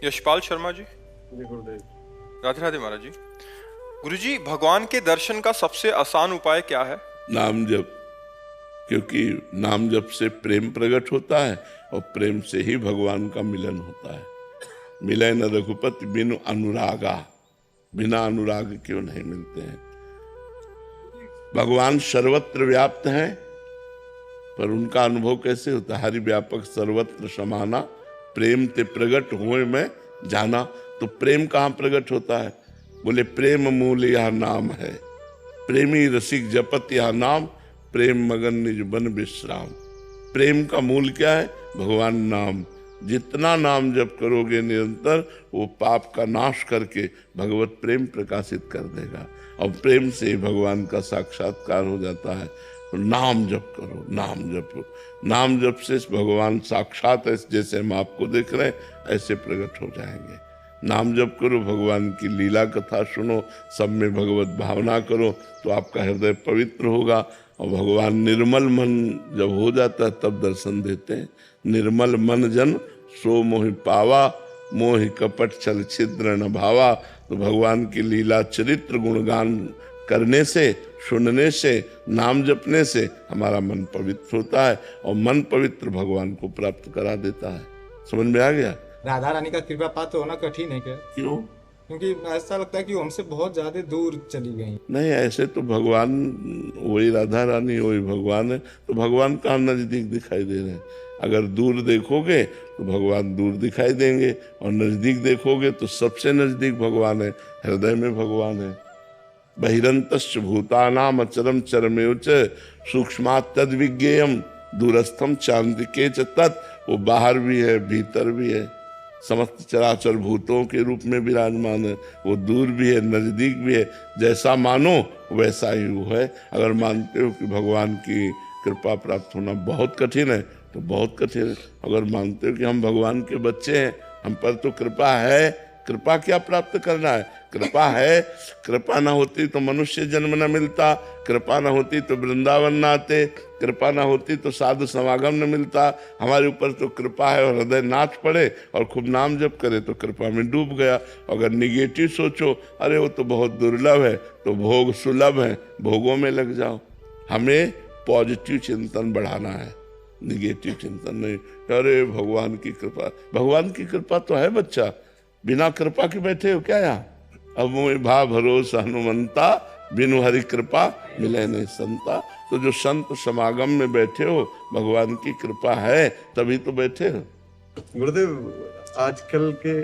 यशपाल शर्मा जी। जी गुरुदेव। राधे राधे महाराज जी। गुरुजी, भगवान के दर्शन का सबसे आसान उपाय क्या है? नाम जप। क्योंकि नाम जप से प्रेम प्रकट होता है और प्रेम से ही भगवान का मिलन होता है। मिले न रघुपति बिनु अनुरागा, बिना अनुराग क्यों नहीं मिलते हैं। भगवान सर्वत्र व्याप्त हैं, पर उनका अनुभव कैसे होता है? हरि व्यापक सर्वत्र समाना, प्रेम ते प्रगट हुए में जाना। तो प्रेम कहाँ प्रकट होता है? बोले प्रेम मूल यह नाम है, प्रेमी रसिक जपत यह नाम, प्रेम मगन निज बन विश्राम। प्रेम का मूल क्या है? भगवान नाम। जितना नाम जप करोगे निरंतर, वो पाप का नाश करके भगवत प्रेम प्रकाशित कर देगा और प्रेम से ही भगवान का साक्षात्कार हो जाता है। तो नाम जप करो, नाम जप। नाम जप से भगवान साक्षात है, जैसे हम आपको देख रहे हैं ऐसे प्रकट हो जाएंगे। नाम जप करो, भगवान की लीला कथा सुनो, सब में भगवत भावना करो, तो आपका हृदय पवित्र होगा। और भगवान निर्मल मन जब हो जाता है तब दर्शन देते हैं। निर्मल मन जन सो मोहि पावा, मोहि कपट छल छिद्र न भावा। तो भगवान की लीला चरित्र गुणगान करने से, सुनने से, नाम जपने से हमारा मन पवित्र होता है और मन पवित्र भगवान को प्राप्त करा देता है। समझ में आ गया? राधा रानी का कृपा पात्र होना कठिन है क्या? क्यों? क्योंकि ऐसा लगता है कि वो हमसे बहुत ज्यादा दूर चली गई। नहीं, ऐसे तो भगवान वही राधा रानी वही भगवान है। तो भगवान कहाँ नजदीक दिखाई दे रहे हैं? अगर दूर देखोगे तो भगवान दूर दिखाई देंगे और नजदीक देखोगे तो सबसे नजदीक भगवान है, हृदय में भगवान है। बहिरंतश्च भूतानाम अचरम चरमेव च सूक्ष्मात् तद विज्ञेयम दूरस्थम चांदिके च तत्। वो बाहर भी है, भीतर भी है, समस्त चराचर भूतों के रूप में विराजमान है। वो दूर भी है, नजदीक भी है। जैसा मानो वैसा ही वो है। अगर मानते हो कि भगवान की कृपा प्राप्त होना बहुत कठिन है तो बहुत कठिन है। अगर मानते हो कि हम भगवान के बच्चे हैं, हम पर तो कृपा है, कृपा क्या प्राप्त करना है? कृपा है। कृपा ना होती तो मनुष्य जन्म न मिलता, कृपा ना होती तो वृंदावन न आते, कृपा ना होती तो साधु समागम न मिलता। हमारे ऊपर तो कृपा है और हृदय नाच पड़े और खूब नाम जप करे तो कृपा में डूब गया। अगर निगेटिव सोचो, अरे वो तो बहुत दुर्लभ है, तो भोग सुलभ है, भोगों में लग जाओ। हमें पॉजिटिव चिंतन बढ़ाना है, निगेटिव चिंतन नहीं। अरे भगवान की कृपा, भगवान की कृपा तो है बच्चा, बिना कृपा के बैठे हो क्या यहाँ? अब मोहि भा भरोसा हनुमंता, बिनु हरि कृपा मिले नहीं संता। तो जो संत समागम में बैठे हो, भगवान की कृपा है तभी तो बैठे हो। गुरुदेव, आजकल के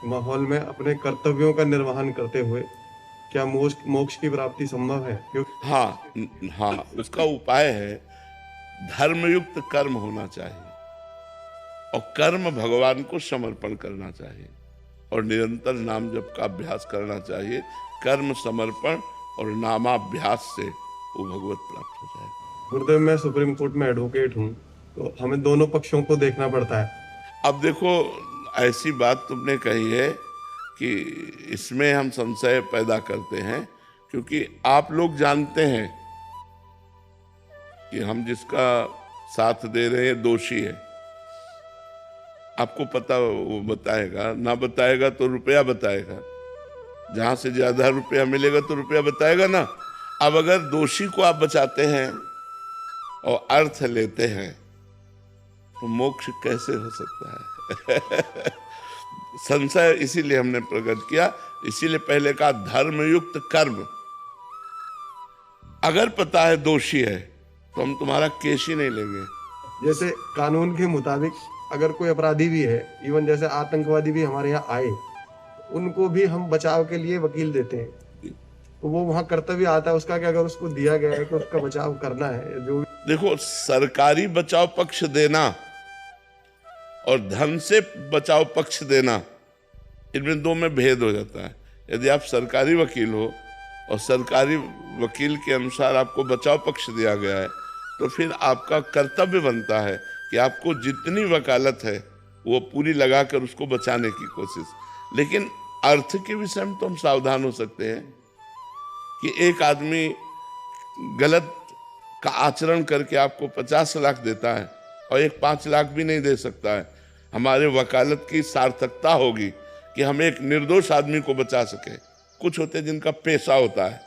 माहौल में अपने कर्तव्यों का निर्वहन करते हुए क्या मोक्ष की प्राप्ति संभव है? क्योंकि हाँ, हाँ, उसका उपाय है धर्मयुक्त कर्म होना चाहिए और कर्म भगवान को समर्पण करना चाहिए और निरंतर नाम जप का अभ्यास करना चाहिए। कर्म समर्पण और नामाभ्यास से वो भगवत प्राप्त हो जाए। गुरुदेव, मैं सुप्रीम कोर्ट में एडवोकेट हूँ, तो हमें दोनों पक्षों को देखना पड़ता है। अब देखो, ऐसी बात तुमने कही है कि इसमें हम संशय पैदा करते हैं, क्योंकि आप लोग जानते हैं कि हम जिसका साथ दे रहे हैं दोषी है। आपको पता, वो बताएगा, ना बताएगा तो रुपया बताएगा। जहां से ज्यादा रुपया मिलेगा तो रुपया बताएगा ना। अब अगर दोषी को आप बचाते हैं और अर्थ लेते हैं तो मोक्ष कैसे हो सकता है? संशय इसीलिए हमने प्रकट किया, इसीलिए पहले कहा धर्मयुक्त कर्म। अगर पता है दोषी है तो हम तुम्हारा केस ही नहीं लेंगे। जैसे कानून के मुताबिक अगर कोई अपराधी भी है, इवन जैसे आतंकवादी भी हमारे यहाँ आए, उनको भी हम बचाव के लिए वकील देते हैं। तो वो वहाँ कर्तव्य आता है उसका कि अगर उसको दिया गया है कि उसका बचाव करना है, जो देखो, सरकारी बचाव पक्ष देना और धन से बचाव पक्ष देना, इनमें दो में भेद हो जाता है। यदि आप सरकारी वकील हो और सरकारी वकील के अनुसार आपको बचाव पक्ष दिया गया है, तो फिर आपका कर्तव्य बनता है कि आपको जितनी वकालत है वो पूरी लगाकर उसको बचाने की कोशिश। लेकिन अर्थ के विषय में तो हम सावधान हो सकते हैं कि एक आदमी गलत का आचरण करके आपको 50 लाख देता है और एक 5 लाख भी नहीं दे सकता है। हमारे वकालत की सार्थकता होगी कि हम एक निर्दोष आदमी को बचा सके। कुछ होते हैं जिनका पेशा होता है,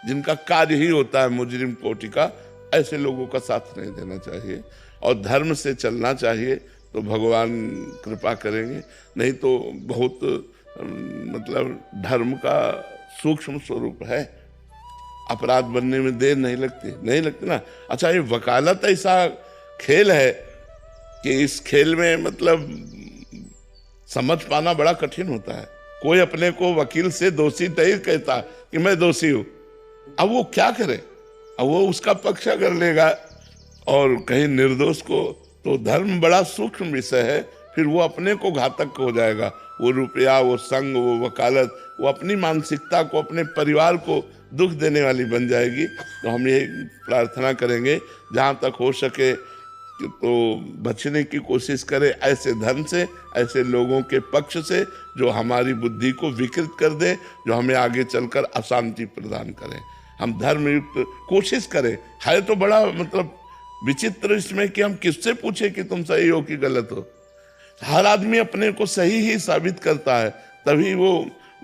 जिनका कार्य ही होता है मुजरिम कोटि का, ऐसे लोगों का साथ नहीं देना चाहिए और धर्म से चलना चाहिए, तो भगवान कृपा करेंगे। नहीं तो बहुत मतलब धर्म का सूक्ष्म स्वरूप है, अपराध बनने में देर नहीं लगती ना। अच्छा, ये वकालत ऐसा खेल है कि इस खेल में मतलब समझ पाना बड़ा कठिन होता है। कोई अपने को वकील से दोषी नहीं कहता कि मैं दोषी हूं, अब वो क्या करे, अब वो उसका पक्ष अगर लेगा और कहीं निर्दोष को, तो धर्म बड़ा सूक्ष्म विषय है, फिर वो अपने को घातक हो जाएगा। वो रुपया, वो संग, वो वकालत, वो अपनी मानसिकता को, अपने परिवार को दुख देने वाली बन जाएगी। तो हम ये प्रार्थना करेंगे जहाँ तक हो सके तो बचने की कोशिश करें ऐसे धन से, ऐसे लोगों के पक्ष से जो हमारी बुद्धि को विकृत कर दे, जो हमें आगे चलकर अशांति प्रदान करें। हम धर्मयुक्त कोशिश करें। है तो बड़ा मतलब विचित्र इसमें कि हम किससे पूछे कि तुम सही हो कि गलत हो। हर आदमी अपने को सही ही साबित करता है, तभी वो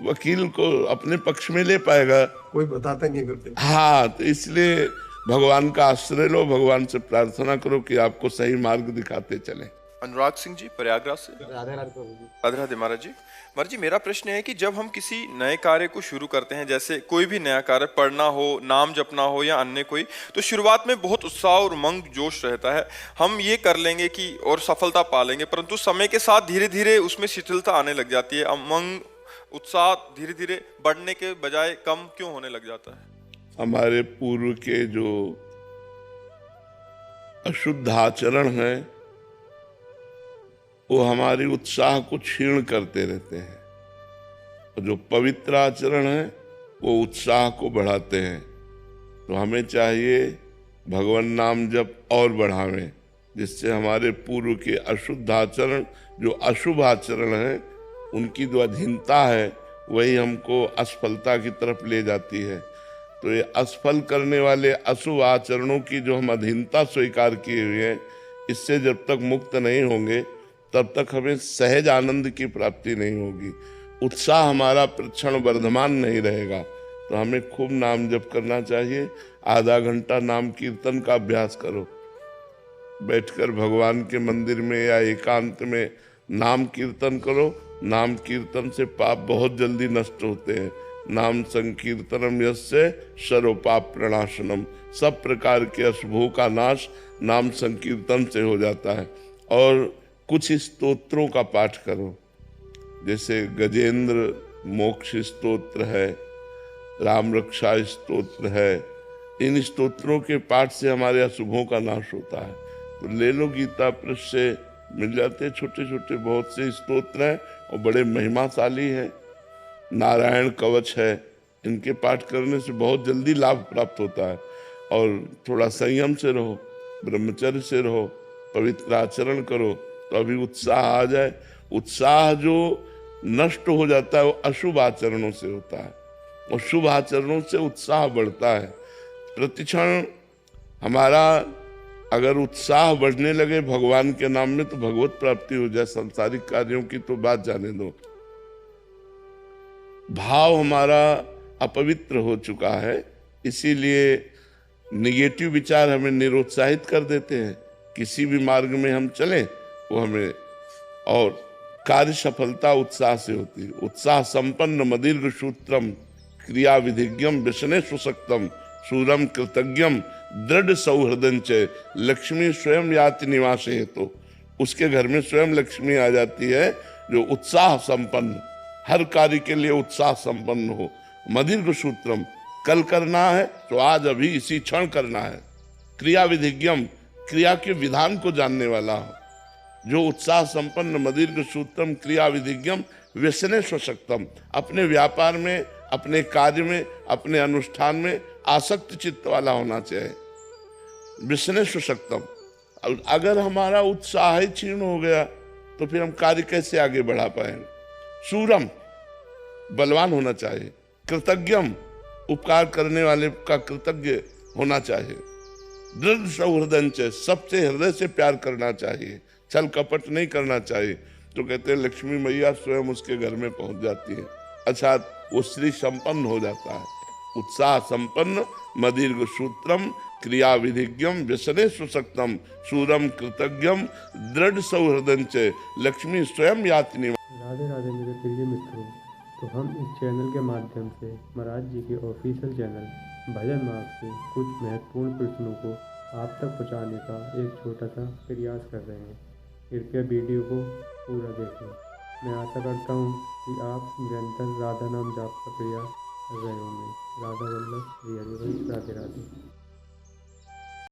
वकील को अपने पक्ष में ले पाएगा। कोई बताता नहीं करते। हाँ, तो इसलिए भगवान का आश्रय लो, भगवान से प्रार्थना करो कि आपको सही मार्ग दिखाते चले। अनुराग सिंह जी प्रयागराज से। राधे राधे प्रभु जी। राधे राधे महाराज जी। महाराज जी, मेरा प्रश्न है कि जब हम किसी नए कार्य को शुरू करते हैं, जैसे कोई भी नया कार्य, पढ़ना हो, नाम जपना हो या अन्य कोई, तो शुरुआत में बहुत उत्साह और उमंग जोश रहता है, हम ये कर लेंगे कि और सफलता पा लेंगे, परंतु समय के साथ धीरे धीरे उसमें शिथिलता आने लग जाती है। उमंग, उत्साह धीरे धीरे बढ़ने के बजाय कम क्यों होने लग जाता है? हमारे पूर्व के जो अशुद्ध आचरण है वो हमारी उत्साह को क्षीण करते रहते हैं, और जो पवित्र आचरण है वो उत्साह को बढ़ाते हैं। तो हमें चाहिए भगवान नाम जप और बढ़ावें, जिससे हमारे पूर्व के अशुद्ध आचरण, जो अशुभ आचरण है, उनकी जो अधीनता है वही हमको असफलता की तरफ ले जाती है। तो ये असफल करने वाले अशुभ आचरणों की जो हम अधीनता स्वीकार किए हुए हैं, इससे जब तक मुक्त नहीं होंगे तब तक हमें सहज आनंद की प्राप्ति नहीं होगी, उत्साह हमारा प्रतिक्षण वर्धमान नहीं रहेगा। तो हमें खूब नाम जप करना चाहिए। आधा घंटा नाम कीर्तन का अभ्यास करो, बैठकर भगवान के मंदिर में या एकांत में नाम कीर्तन करो। नाम कीर्तन से पाप बहुत जल्दी नष्ट होते हैं। नाम संकीर्तनम यस्य सर्वपाप प्रणाशनम, सब प्रकार के अशुभों का नाश नाम संकीर्तन से हो जाता है। और कुछ स्तोत्रों का पाठ करो, जैसे गजेंद्र मोक्ष स्तोत्र है, राम रक्षा स्तोत्र है। इन स्तोत्रों के पाठ से हमारे अशुभों का नाश होता है। तो ले लो, गीता पृष्ठ से मिल जाते, छोटे छोटे बहुत से स्तोत्र हैं और बड़े महिमाशाली हैं। नारायण कवच है, इनके पाठ करने से बहुत जल्दी लाभ प्राप्त होता है। और थोड़ा संयम से रहो, ब्रह्मचर्य से रहो, पवित्र आचरण करो, तो अभी उत्साह आ जाए। उत्साह जो नष्ट हो जाता है वो अशुभ आचरणों से होता है, और शुभ आचरणों से उत्साह बढ़ता है। प्रतिक्षण हमारा अगर उत्साह बढ़ने लगे भगवान के नाम में, तो भगवत प्राप्ति हो जाए। सांसारिक कार्यों की तो बात जाने दो। भाव हमारा अपवित्र हो चुका है, इसीलिए निगेटिव विचार हमें निरुत्साहित कर देते हैं। किसी भी मार्ग में हम चलें वो हमें, और कार्य सफलता उत्साह से होती है। उत्साह संपन्न मदीर्घ सूत्रम क्रिया विधिज्ञम व्यसने सुशक्तम सूरम कृतज्ञम दृढ़ सौहृदंच लक्ष्मी स्वयं याति निवासे है। तो उसके घर में स्वयं लक्ष्मी आ जाती है जो उत्साह संपन्न, हर कार्य के लिए उत्साह संपन्न हो। मदीर्घ सूत्रम, कल करना है तो आज अभी इसी क्षण करना है। क्रिया विधिज्ञम, क्रिया के विधान को जानने वाला हो। जो उत्साह संपन्न मदीर्घ सूत्रम क्रिया विधिज्ञम व्यसने स्वशक्तम, अपने व्यापार में, अपने कार्य में, अपने अनुष्ठान में आसक्त चित्त वाला होना चाहिए। व्यसने स्वशक्तम, अगर हमारा उत्साह ही क्षीण हो गया तो फिर हम कार्य कैसे आगे बढ़ा पाएंगे। सूरम, बलवान होना चाहिए। कृतज्ञम, उपकार करने वाले का कृतज्ञ होना चाहिए। दृढ़ सौहृदंच, सबसे हृदय से प्यार करना चाहिए। छल कपट नहीं करना चाहिए। तो कहते हैं लक्ष्मी मैया स्वयं उसके घर में पहुंच जाती है, अच्छा वो श्री संपन्न हो जाता है। उत्साह संपन्न मदीर्घ सूत्रम क्रिया विधिज्ञम व्यसने सुशक्तम सूरम कृतज्ञम दृढ़ सौहृदंच लक्ष्मी स्वयं यातिनी। राधे राधे मेरे प्रिय मित्रों, तो हम इस चैनल के माध्यम से महाराज जी के ऑफिशियल चैनल भजन मार्ग से कुछ महत्वपूर्ण प्रश्नों को आप तक पहुंचाने का एक छोटा सा प्रयास कर रहे हैं। कृपया वीडियो को पूरा देखें। मैं आशा करता हूं कि आप निरंतर राधा नाम जाप का प्रयास कर रहे होंगे। राधा वल्लभ श्री हरिवंश, राधे राधे।